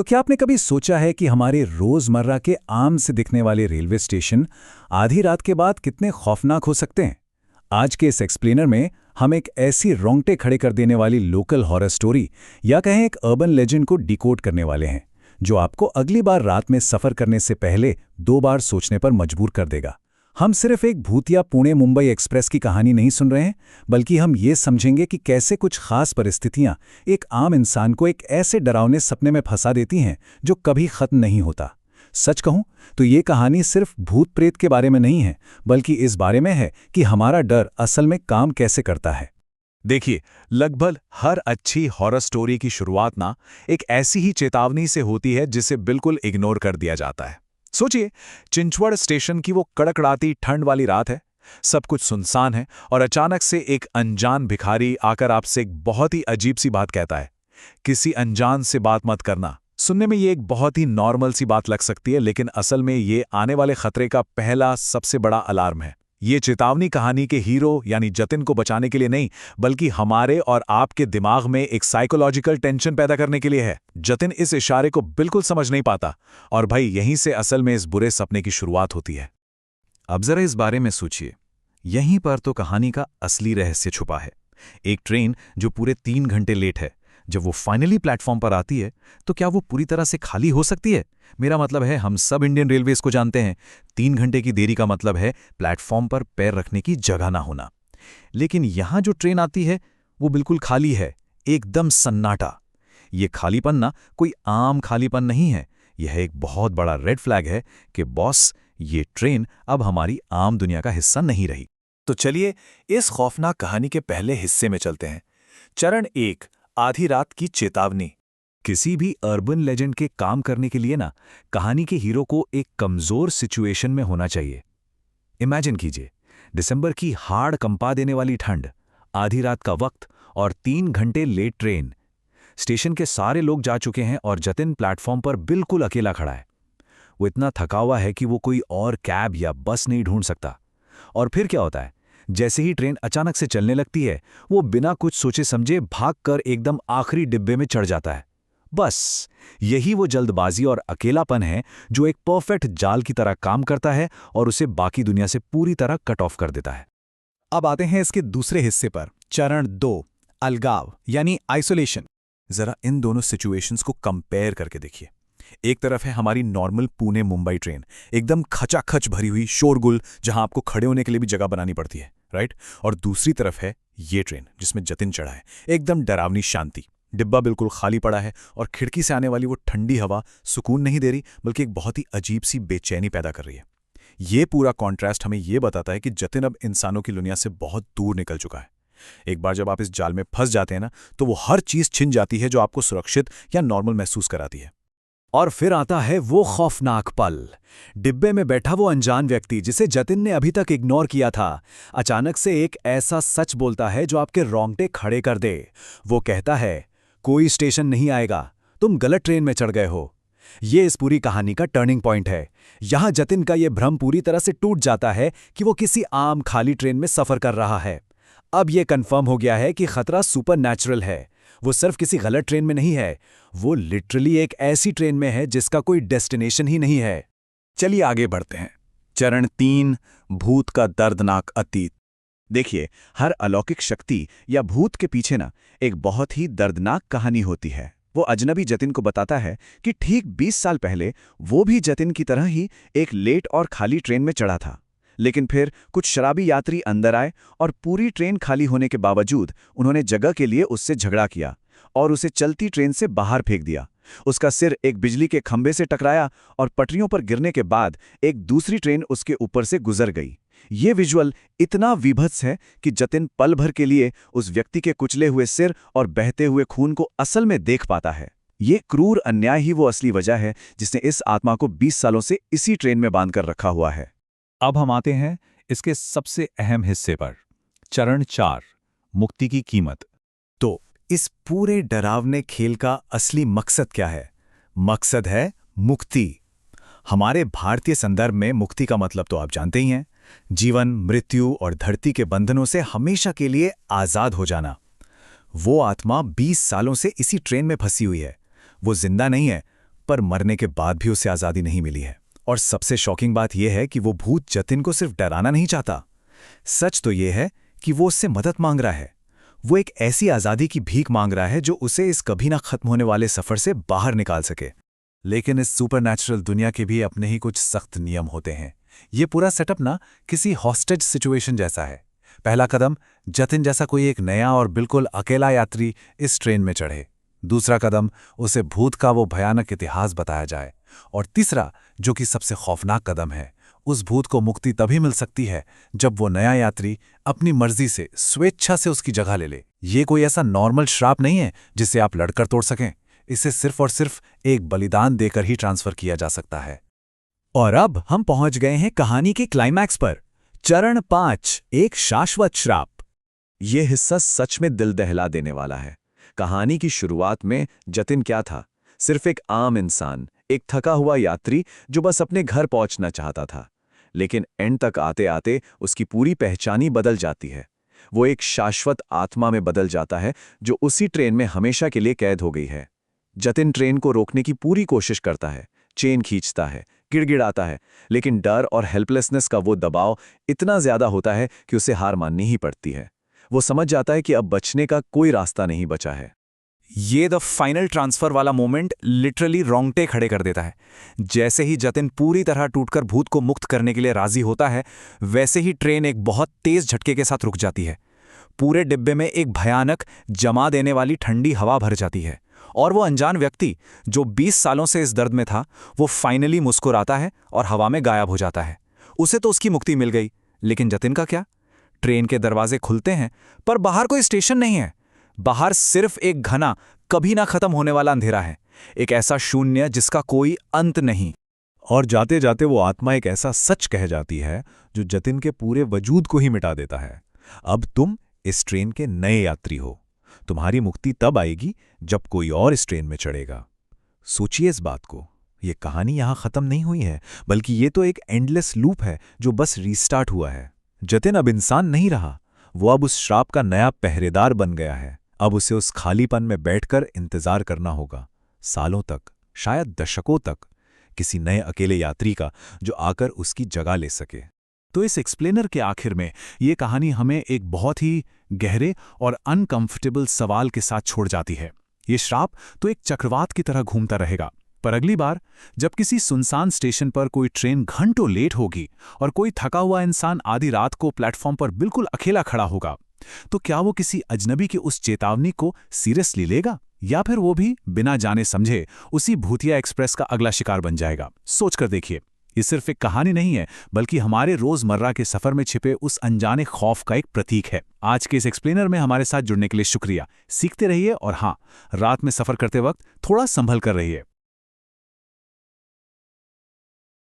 तो क्या आपने कभी सोचा है कि हमारे रोजमर्रा के आम से दिखने वाले रेलवे स्टेशन आधी रात के बाद कितने खौफनाक हो सकते हैं? आज के इस एक्सप्लेनर में हम एक ऐसी रोंगटे खड़े कर देने वाली लोकल हॉरर स्टोरी या कहें एक अर्बन लेजेंड को डिकोड करने वाले हैं, जो आपको अगली बार रात में सफर करने से पहले 2 बार सोचने पर मजबूर कर देगा। हम सिर्फ एक भूतिया पुणे मुंबई एक्सप्रेस की कहानी नहीं सुन रहे हैं, बल्कि हम ये समझेंगे कि कैसे कुछ खास परिस्थितियां एक आम इंसान को एक ऐसे डरावने सपने में फंसा देती हैं जो कभी खत्म नहीं होता। सच कहूं तो ये कहानी सिर्फ भूत प्रेत के बारे में नहीं है, बल्कि इस बारे में है कि हमारा डर असल में काम कैसे करता है। देखिए, लगभग हर अच्छी हॉरर स्टोरी की शुरुआत ना एक ऐसी ही चेतावनी से होती है जिसे बिल्कुल इग्नोर कर दिया जाता है। सोचिए, चिंचवड़ स्टेशन की वो कड़कड़ाती ठंड वाली रात है, सब कुछ सुनसान है और अचानक से एक अनजान भिखारी आकर आपसे एक बहुत ही अजीब सी बात कहता है, किसी अनजान से बात मत करना। सुनने में ये एक बहुत ही नॉर्मल सी बात लग सकती है, लेकिन असल में ये आने वाले खतरे का पहला सबसे बड़ा अलार्म है। ये चेतावनी कहानी के हीरो यानी जतिन को बचाने के लिए नहीं, बल्कि हमारे और आपके दिमाग में एक साइकोलॉजिकल टेंशन पैदा करने के लिए है। जतिन इस इशारे को बिल्कुल समझ नहीं पाता और भाई यहीं से असल में इस बुरे सपने की शुरुआत होती है। अब जरा इस बारे में सोचिए, यहीं पर तो कहानी का असली रहस्य छुपा है। एक ट्रेन जो पूरे 3 घंटे लेट है, जब वो फाइनली प्लेटफॉर्म पर आती है तो क्या वो पूरी तरह से खाली हो सकती है? मेरा मतलब है, हम सब इंडियन रेलवेज को जानते हैं, 3 घंटे की देरी का मतलब है प्लेटफॉर्म पर पैर रखने की जगह ना होना। लेकिन यहां जो ट्रेन आती है वो बिल्कुल खाली है, एकदम सन्नाटा। ये खालीपन ना कोई आम खालीपन नहीं है, यह एक बहुत बड़ा रेड फ्लैग है कि बॉस, ये ट्रेन अब हमारी आम दुनिया का हिस्सा नहीं रही। तो चलिए इस खौफनाक कहानी के पहले हिस्से में चलते हैं। चरण 1, आधी रात की चेतावनी। किसी भी अर्बन लेजेंड के काम करने के लिए ना, कहानी के हीरो को एक कमजोर सिचुएशन में होना चाहिए। इमेजिन कीजिए, दिसंबर की हाड़ कंपा देने वाली ठंड, आधी रात का वक्त और 3 घंटे लेट ट्रेन। स्टेशन के सारे लोग जा चुके हैं और जतिन प्लेटफॉर्म पर बिल्कुल अकेला खड़ा है। वो इतना थका हुआ है कि वो कोई और कैब या बस नहीं ढूंढ सकता। और फिर क्या होता है, जैसे ही ट्रेन अचानक से चलने लगती है, वो बिना कुछ सोचे समझे भागकर एकदम आखिरी डिब्बे में चढ़ जाता है। बस यही वो जल्दबाजी और अकेलापन है जो एक परफेक्ट जाल की तरह काम करता है और उसे बाकी दुनिया से पूरी तरह कट ऑफ कर देता है। अब आते हैं इसके दूसरे हिस्से पर, चरण 2, अलगाव यानी आइसोलेशन। जरा इन दोनों सिचुएशंस को कंपेयर करके देखिए। एक तरफ है हमारी नॉर्मल पुणे मुंबई ट्रेन, एकदम खचाखच भरी हुई शोरगुल, जहां आपको खड़े होने के लिए भी जगह बनानी पड़ती है, राइट? और दूसरी तरफ है ये ट्रेन जिसमें जतिन चढ़ा है, एकदम डरावनी शांति। डिब्बा बिल्कुल खाली पड़ा है और खिड़की से आने वाली वो ठंडी हवा सुकून नहीं दे रही, बल्कि एक बहुत ही अजीब सी बेचैनी पैदा कर रही है। ये पूरा कॉन्ट्रास्ट हमें ये बताता है कि जतिन अब इंसानों की दुनिया से बहुत दूर निकल चुका है। एक बार जब आप इस जाल में फंस जाते हैं ना, तो वो हर चीज छिन जाती है जो आपको सुरक्षित या नॉर्मल महसूस कराती है। और फिर आता है वो खौफनाक पल। डिब्बे में बैठा वो अनजान व्यक्ति जिसे जतिन ने अभी तक इग्नोर किया था, अचानक से एक ऐसा सच बोलता है जो आपके रोंगटे खड़े कर दे। वो कहता है, कोई स्टेशन नहीं आएगा, तुम गलत ट्रेन में चढ़ गए हो। ये इस पूरी कहानी का टर्निंग पॉइंट है। यहां जतिन का ये भ्रम पूरी तरह से टूट जाता है कि वो किसी आम खाली ट्रेन में सफर कर रहा है। अब ये कंफर्म हो गया है कि खतरा सुपरनैचुरल है। वो सिर्फ किसी गलत ट्रेन में नहीं है, वो लिटरली एक ऐसी ट्रेन में है जिसका कोई डेस्टिनेशन ही नहीं है। चलिए आगे बढ़ते हैं। चरण 3, भूत का दर्दनाक अतीत। देखिए, हर अलौकिक शक्ति या भूत के पीछे ना एक बहुत ही दर्दनाक कहानी होती है। वो अजनबी जतिन को बताता है कि ठीक 20 साल पहले वो भी जतिन की तरह ही एक लेट और खाली ट्रेन में चढ़ा था। लेकिन फिर कुछ शराबी यात्री अंदर आए और पूरी ट्रेन खाली होने के बावजूद उन्होंने जगह के लिए उससे झगड़ा किया और उसे चलती ट्रेन से बाहर फेंक दिया। उसका सिर एक बिजली के खंभे से टकराया और पटरियों पर गिरने के बाद एक दूसरी ट्रेन उसके ऊपर से गुजर गई। ये विजुअल इतना विभत्स है कि जतिन पल भर के लिए उस व्यक्ति के कुचले हुए सिर और बहते हुए खून को असल में देख पाता है। ये क्रूर अन्याय ही वो असली वजह है जिसने इस आत्मा को 20 सालों से इसी ट्रेन में बांध कर रखा हुआ है। अब हम आते हैं इसके सबसे अहम हिस्से पर, चरण 4, मुक्ति की कीमत। तो इस पूरे डरावने खेल का असली मकसद क्या है? मकसद है मुक्ति। हमारे भारतीय संदर्भ में मुक्ति का मतलब तो आप जानते ही हैं, जीवन, मृत्यु और धरती के बंधनों से हमेशा के लिए आजाद हो जाना। वो आत्मा 20 सालों से इसी ट्रेन में फंसी हुई है। वो जिंदा नहीं है, पर मरने के बाद भी उसे आज़ादी नहीं मिली है। और सबसे शॉकिंग बात यह है कि वो भूत जतिन को सिर्फ डराना नहीं चाहता। सच तो यह है कि वो उससे मदद मांग रहा है। वो एक ऐसी आज़ादी की भीख मांग रहा है जो उसे इस कभी ना खत्म होने वाले सफ़र से बाहर निकाल सके। लेकिन इस सुपरनैचुरल दुनिया के भी अपने ही कुछ सख्त नियम होते हैं। ये पूरा सेटअप ना किसी हॉस्टेज सिचुएशन जैसा है। पहला कदम, जतिन जैसा कोई एक नया और बिल्कुल अकेला यात्री इस ट्रेन में चढ़े। दूसरा कदम, उसे भूत का वो भयानक इतिहास बताया जाए। और तीसरा, जो कि सबसे खौफनाक कदम है, उस भूत को मुक्ति तभी मिल सकती है जब वो नया यात्री अपनी मर्जी से स्वेच्छा से उसकी जगह ले ले। ये कोई ऐसा नॉर्मल श्राप नहीं है जिसे आप लड़कर तोड़ सकें। इसे सिर्फ और सिर्फ एक बलिदान देकर ही ट्रांसफर किया जा सकता है। और अब हम पहुंच गए हैं कहानी के क्लाइमैक्स पर। चरण 5, एक शाश्वत श्राप। ये हिस्सा सच में दिल दहला देने वाला है। कहानी की शुरुआत में जतिन क्या था? सिर्फ एक आम इंसान, एक थका हुआ यात्री जो बस अपने घर पहुंचना चाहता था। लेकिन एंड तक आते आते उसकी पूरी पहचान ही बदल जाती है। वो एक शाश्वत आत्मा में बदल जाता है जो उसी ट्रेन में हमेशा के लिए कैद हो गई है। जतिन ट्रेन को रोकने की पूरी कोशिश करता है, चेन खींचता है, गिड़गिड़ाता है, लेकिन डर और हेल्पलेसनेस का वो दबाव इतना ज्यादा होता है कि उसे हार माननी ही पड़ती है। वो समझ जाता है कि अब बचने का कोई रास्ता नहीं बचा है। ये द फाइनल ट्रांसफर वाला मोमेंट लिटरली रोंगटे खड़े कर देता है। जैसे ही जतिन पूरी तरह टूटकर भूत को मुक्त करने के लिए राजी होता है, वैसे ही ट्रेन एक बहुत तेज झटके के साथ रुक जाती है। पूरे डिब्बे में एक भयानक जमा देने वाली ठंडी हवा भर जाती है और वो अनजान व्यक्ति जो 20 सालों से इस दर्द में था, वो फाइनली मुस्कुराता है और हवा में गायब हो जाता है। उसे तो उसकी मुक्ति मिल गई, लेकिन जतिन का क्या? ट्रेन के दरवाजे खुलते हैं, पर बाहर कोई स्टेशन नहीं है। बाहर सिर्फ एक घना, कभी ना खत्म होने वाला अंधेरा है, एक ऐसा शून्य जिसका कोई अंत नहीं। और जाते जाते वो आत्मा एक ऐसा सच कह जाती है जो जतिन के पूरे वजूद को ही मिटा देता है। अब तुम इस ट्रेन के नए यात्री हो। तुम्हारी मुक्ति तब आएगी जब कोई और इस ट्रेन में चढ़ेगा। सोचिए इस बात को। ये कहानी यहां खत्म नहीं हुई है, बल्कि ये तो एक एंडलेस लूप है जो बस रीस्टार्ट हुआ है। जतिन अब इंसान नहीं रहा, वो अब उस श्राप का नया पहरेदार बन गया है। अब उसे उस खालीपन में बैठकर इंतजार करना होगा, सालों तक, शायद दशकों तक, किसी नए अकेले यात्री का जो आकर उसकी जगह ले सके। तो इस एक्सप्लेनर के आखिर में ये कहानी हमें एक बहुत ही गहरे और अनकंफर्टेबल सवाल के साथ छोड़ जाती है। ये श्राप तो एक चक्रवात की तरह घूमता रहेगा, पर अगली बार जब किसी सुनसान स्टेशन पर कोई ट्रेन घंटों लेट होगी और कोई थका हुआ इंसान आधी रात को प्लेटफॉर्म पर बिल्कुल अकेला खड़ा होगा, तो क्या वो किसी अजनबी की उस चेतावनी को सीरियसली लेगा, या फिर वो भी बिना जाने समझे उसी भूतिया एक्सप्रेस का अगला शिकार बन जाएगा? सोचकर देखिए। ये सिर्फ एक कहानी नहीं है, बल्कि हमारे रोजमर्रा के सफर में छिपे उस अनजाने खौफ का एक प्रतीक है। आज के इस एक्सप्लेनर में हमारे साथ जुड़ने के लिए शुक्रिया। सीखते रहिए और हाँ, रात में सफर करते वक्त थोड़ा संभल कर रहिए।